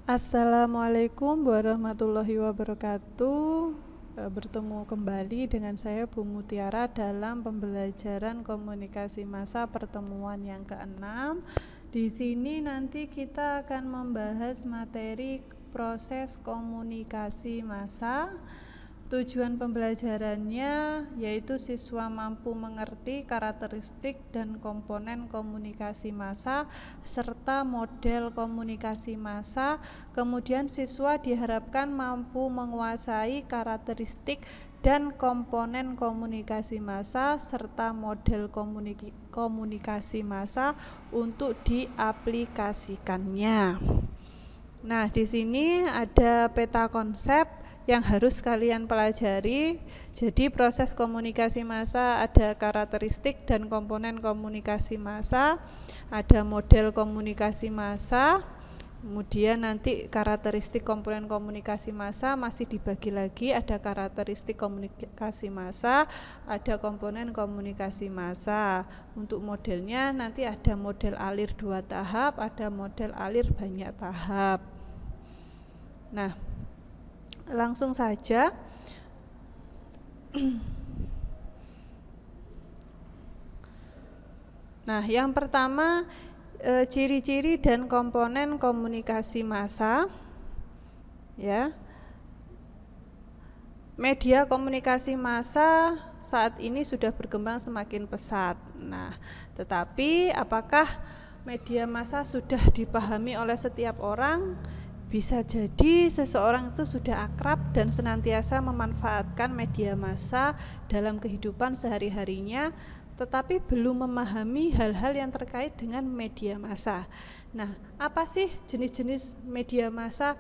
Assalamualaikum warahmatullahi wabarakatuh. Bertemu kembali dengan saya Bu Mutiara dalam pembelajaran komunikasi massa pertemuan yang ke-6. Di sini nanti kita akan membahas materi proses komunikasi massa. Tujuan pembelajarannya yaitu siswa mampu mengerti karakteristik dan komponen komunikasi massa serta model komunikasi massa. Kemudian siswa diharapkan mampu menguasai karakteristik dan komponen komunikasi massa serta model komunikasi massa untuk diaplikasikannya. Nah, di sini ada peta konsep yang harus kalian pelajari. Jadi proses komunikasi massa ada karakteristik dan komponen komunikasi massa, ada model komunikasi massa, kemudian nanti karakteristik komponen komunikasi massa masih dibagi lagi, ada karakteristik komunikasi massa, ada komponen komunikasi massa. Untuk modelnya nanti ada model alir 2 tahap, ada model alir banyak tahap. Nah, langsung saja. Nah, yang pertama ciri-ciri dan komponen komunikasi massa. Ya. Media komunikasi massa saat ini sudah berkembang semakin pesat. Nah, tetapi apakah media massa sudah dipahami oleh setiap orang? Bisa jadi seseorang itu sudah akrab dan senantiasa memanfaatkan media massa dalam kehidupan sehari-harinya, tetapi belum memahami hal-hal yang terkait dengan media massa. Nah, apa sih jenis-jenis media massa?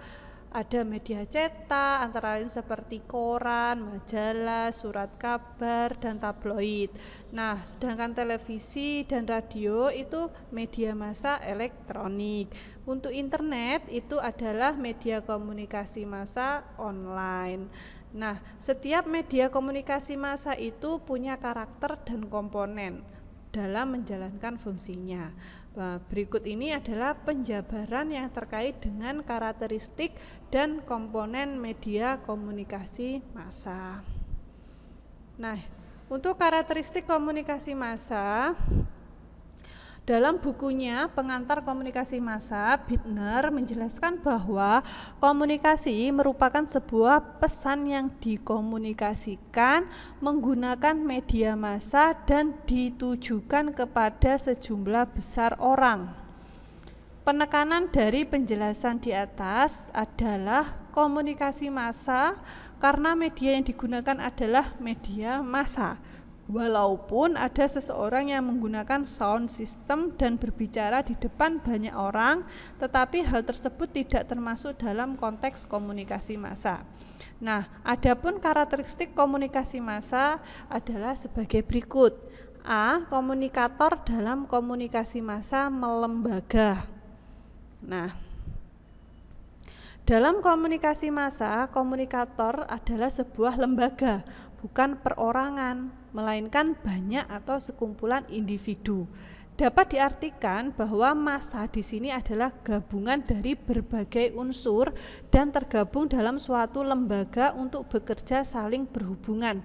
Ada media cetak, antara lain seperti koran, majalah, surat kabar, dan tabloid. Nah, sedangkan televisi dan radio itu media massa elektronik. Untuk internet itu adalah media komunikasi massa online. Nah, setiap media komunikasi massa itu punya karakter dan komponen dalam menjalankan fungsinya. Nah, berikut ini adalah penjabaran yang terkait dengan karakteristik dan komponen media komunikasi massa. Nah, untuk karakteristik komunikasi massa, dalam bukunya Pengantar Komunikasi Massa, Bittner menjelaskan bahwa komunikasi merupakan sebuah pesan yang dikomunikasikan menggunakan media massa dan ditujukan kepada sejumlah besar orang. Penekanan dari penjelasan di atas adalah komunikasi massa karena media yang digunakan adalah media massa. Walaupun ada seseorang yang menggunakan sound system dan berbicara di depan banyak orang, tetapi hal tersebut tidak termasuk dalam konteks komunikasi massa. Nah, adapun karakteristik komunikasi massa adalah sebagai berikut. A. Komunikator dalam komunikasi massa melembaga. Nah, dalam komunikasi massa, komunikator adalah sebuah lembaga, bukan perorangan, melainkan banyak atau sekumpulan individu. Dapat diartikan bahwa massa di sini adalah gabungan dari berbagai unsur dan tergabung dalam suatu lembaga untuk bekerja saling berhubungan.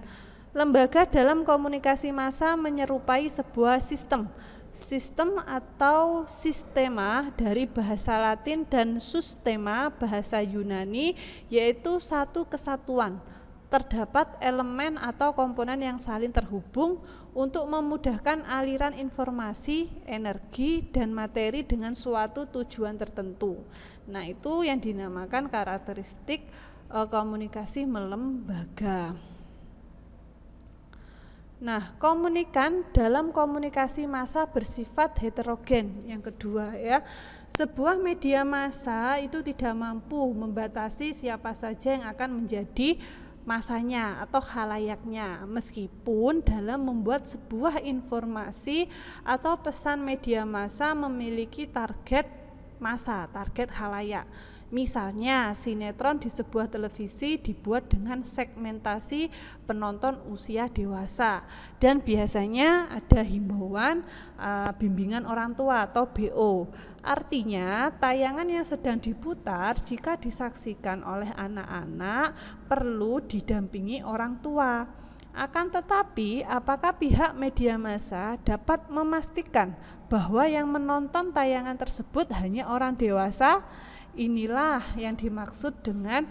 Lembaga dalam komunikasi massa menyerupai sebuah sistem. Sistem atau sistema dari bahasa Latin dan sustema bahasa Yunani, yaitu satu kesatuan. Terdapat elemen atau komponen yang saling terhubung untuk memudahkan aliran informasi, energi, dan materi dengan suatu tujuan tertentu. Nah, itu yang dinamakan karakteristik komunikasi melembaga. Nah, komunikan dalam komunikasi massa bersifat heterogen. Yang kedua ya, sebuah media massa itu tidak mampu membatasi siapa saja yang akan menjadi masanya atau khalayaknya, meskipun dalam membuat sebuah informasi atau pesan media massa memiliki target massa, target khalayak. Misalnya, sinetron di sebuah televisi dibuat dengan segmentasi penonton usia dewasa dan biasanya ada himbauan bimbingan orang tua atau BO. Artinya, tayangan yang sedang diputar jika disaksikan oleh anak-anak perlu didampingi orang tua. Akan tetapi, apakah pihak media massa dapat memastikan bahwa yang menonton tayangan tersebut hanya orang dewasa? Inilah yang dimaksud dengan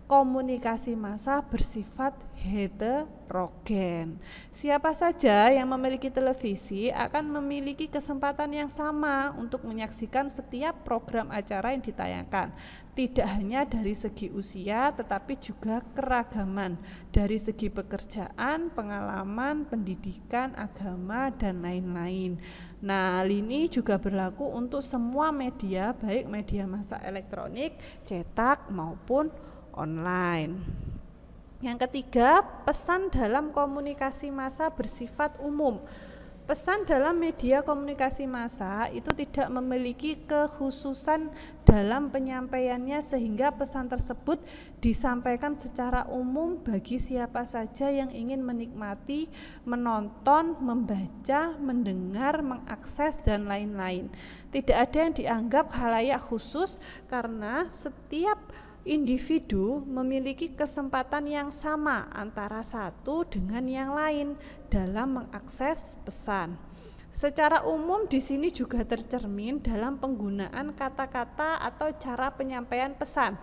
komunikasi massa bersifat heterogen. Siapa saja yang memiliki televisi akan memiliki kesempatan yang sama untuk menyaksikan setiap program acara yang ditayangkan. Tidak hanya dari segi usia, tetapi juga keragaman dari segi pekerjaan, pengalaman, pendidikan, agama, dan lain-lain. Nah, hal ini juga berlaku untuk semua media, baik media massa elektronik, cetak, maupun online. Yang ketiga, pesan dalam komunikasi massa bersifat umum. Pesan dalam media komunikasi massa itu tidak memiliki kekhususan dalam penyampaiannya sehingga pesan tersebut disampaikan secara umum bagi siapa saja yang ingin menikmati, menonton, membaca, mendengar, mengakses, dan lain-lain. Tidak ada yang dianggap khalayak khusus karena setiap individu memiliki kesempatan yang sama antara satu dengan yang lain dalam mengakses pesan. Secara umum di sini juga tercermin dalam penggunaan kata-kata atau cara penyampaian pesan.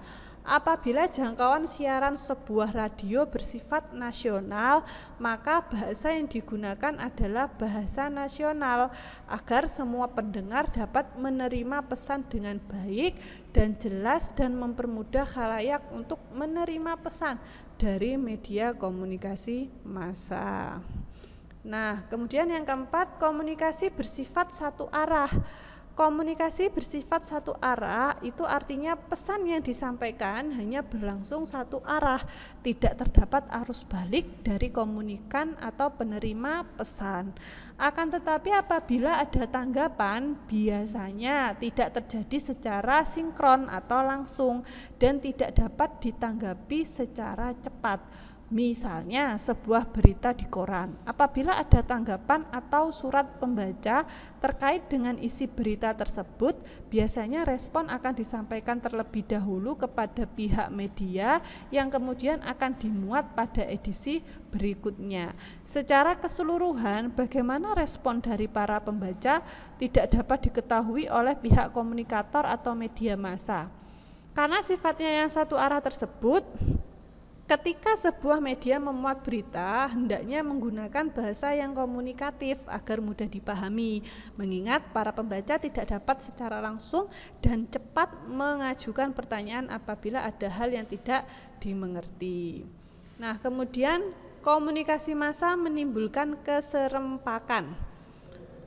Apabila jangkauan siaran sebuah radio bersifat nasional, maka bahasa yang digunakan adalah bahasa nasional agar semua pendengar dapat menerima pesan dengan baik dan jelas dan mempermudah khalayak untuk menerima pesan dari media komunikasi massa. Nah, kemudian yang keempat, komunikasi bersifat satu arah. Komunikasi bersifat satu arah itu artinya pesan yang disampaikan hanya berlangsung satu arah, tidak terdapat arus balik dari komunikan atau penerima pesan. Akan tetapi apabila ada tanggapan, biasanya tidak terjadi secara sinkron atau langsung dan tidak dapat ditanggapi secara cepat. Misalnya sebuah berita di koran, apabila ada tanggapan atau surat pembaca terkait dengan isi berita tersebut, biasanya respon akan disampaikan terlebih dahulu kepada pihak media yang kemudian akan dimuat pada edisi berikutnya. Secara keseluruhan, bagaimana respon dari para pembaca tidak dapat diketahui oleh pihak komunikator atau media massa. Karena sifatnya yang satu arah tersebut, ketika sebuah media memuat berita, hendaknya menggunakan bahasa yang komunikatif agar mudah dipahami, mengingat para pembaca tidak dapat secara langsung dan cepat mengajukan pertanyaan apabila ada hal yang tidak dimengerti. Nah, kemudian komunikasi massa menimbulkan keserempakan.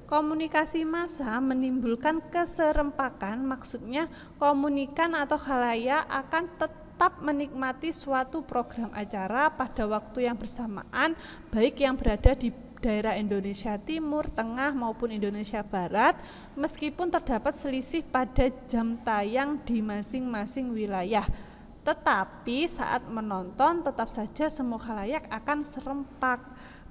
Komunikasi massa menimbulkan keserempakan, maksudnya komunikan atau khalayak akan tetap menikmati suatu program acara pada waktu yang bersamaan, baik yang berada di daerah Indonesia Timur, Tengah maupun Indonesia Barat, meskipun terdapat selisih pada jam tayang di masing-masing wilayah. Tetapi saat menonton tetap saja semua khalayak akan serempak.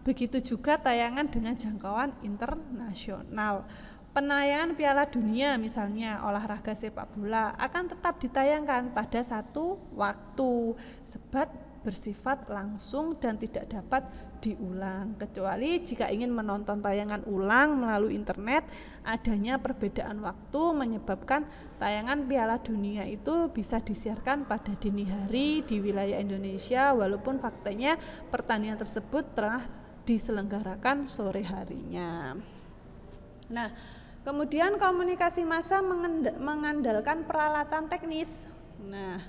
Begitu juga tayangan dengan jangkauan internasional. Penayangan Piala Dunia misalnya olahraga sepak bola akan tetap ditayangkan pada satu waktu sebab bersifat langsung dan tidak dapat diulang, kecuali jika ingin menonton tayangan ulang melalui internet. Adanya perbedaan waktu menyebabkan tayangan Piala Dunia itu bisa disiarkan pada dini hari di wilayah Indonesia walaupun faktanya pertandingan tersebut telah diselenggarakan sore harinya. Nah, kemudian komunikasi massa mengandalkan peralatan teknis. Nah,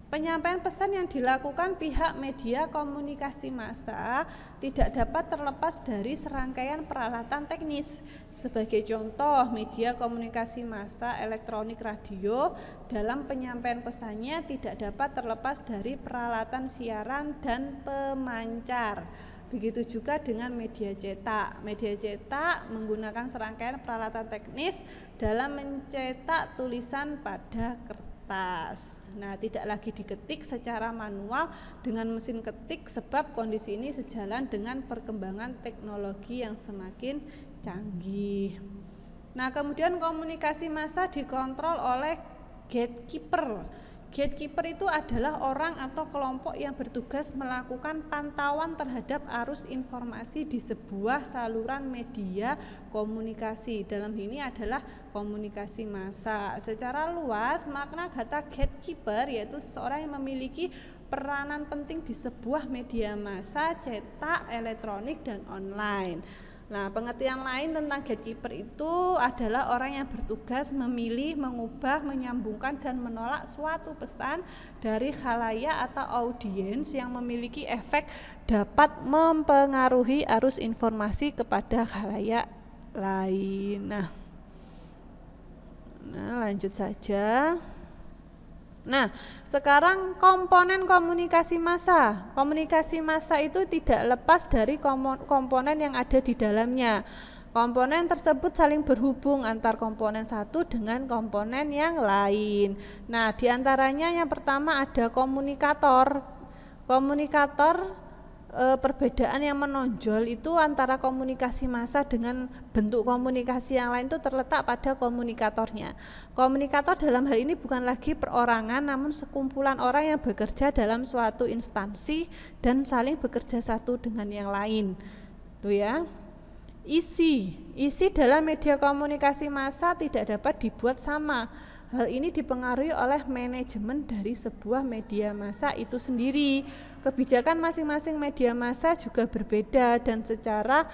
penyampaian pesan yang dilakukan pihak media komunikasi massa tidak dapat terlepas dari serangkaian peralatan teknis. Sebagai contoh, media komunikasi massa elektronik radio dalam penyampaian pesannya tidak dapat terlepas dari peralatan siaran dan pemancar. Begitu juga dengan media cetak. Media cetak menggunakan serangkaian peralatan teknis dalam mencetak tulisan pada kertas. kertas. Nah, tidak lagi diketik secara manual dengan mesin ketik sebab kondisi ini sejalan dengan perkembangan teknologi yang semakin canggih. Nah, kemudian komunikasi massa dikontrol oleh gatekeeper. Gatekeeper itu adalah orang atau kelompok yang bertugas melakukan pantauan terhadap arus informasi di sebuah saluran media komunikasi. Dalam ini adalah komunikasi massa. Secara luas, makna kata gatekeeper yaitu seseorang yang memiliki peranan penting di sebuah media massa, cetak, elektronik, dan online. Nah, pengertian lain tentang gatekeeper itu adalah orang yang bertugas memilih, mengubah, menyambungkan, dan menolak suatu pesan dari khalayak atau audiens yang memiliki efek dapat mempengaruhi arus informasi kepada khalayak lain. Nah, lanjut saja. Nah, sekarang komponen komunikasi massa. Komunikasi massa itu tidak lepas dari komponen yang ada di dalamnya. Komponen tersebut saling berhubung antar komponen satu dengan komponen yang lain. Nah, diantaranya yang pertama ada komunikator. Komunikator, perbedaan yang menonjol itu antara komunikasi massa dengan bentuk komunikasi yang lain itu terletak pada komunikatornya. Komunikator dalam hal ini bukan lagi perorangan namun sekumpulan orang yang bekerja dalam suatu instansi dan saling bekerja satu dengan yang lain. Itu ya. Isi dalam media komunikasi massa tidak dapat dibuat sama. Hal ini dipengaruhi oleh manajemen dari sebuah media massa itu sendiri. Kebijakan masing-masing media massa juga berbeda dan secara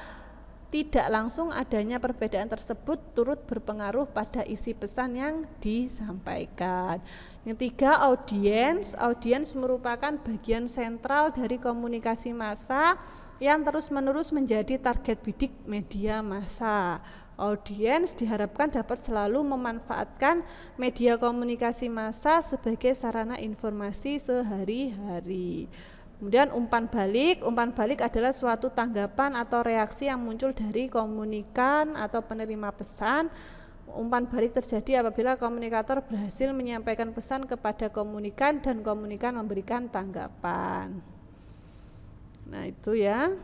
tidak langsung adanya perbedaan tersebut turut berpengaruh pada isi pesan yang disampaikan. Yang tiga, audiens. Audiens merupakan bagian sentral dari komunikasi massa yang terus-menerus menjadi target bidik media massa. Audiens diharapkan dapat selalu memanfaatkan media komunikasi massa sebagai sarana informasi sehari-hari. Kemudian umpan balik adalah suatu tanggapan atau reaksi yang muncul dari komunikan atau penerima pesan. Umpan balik terjadi apabila komunikator berhasil menyampaikan pesan kepada komunikan dan komunikan memberikan tanggapan. Nah, itu ya.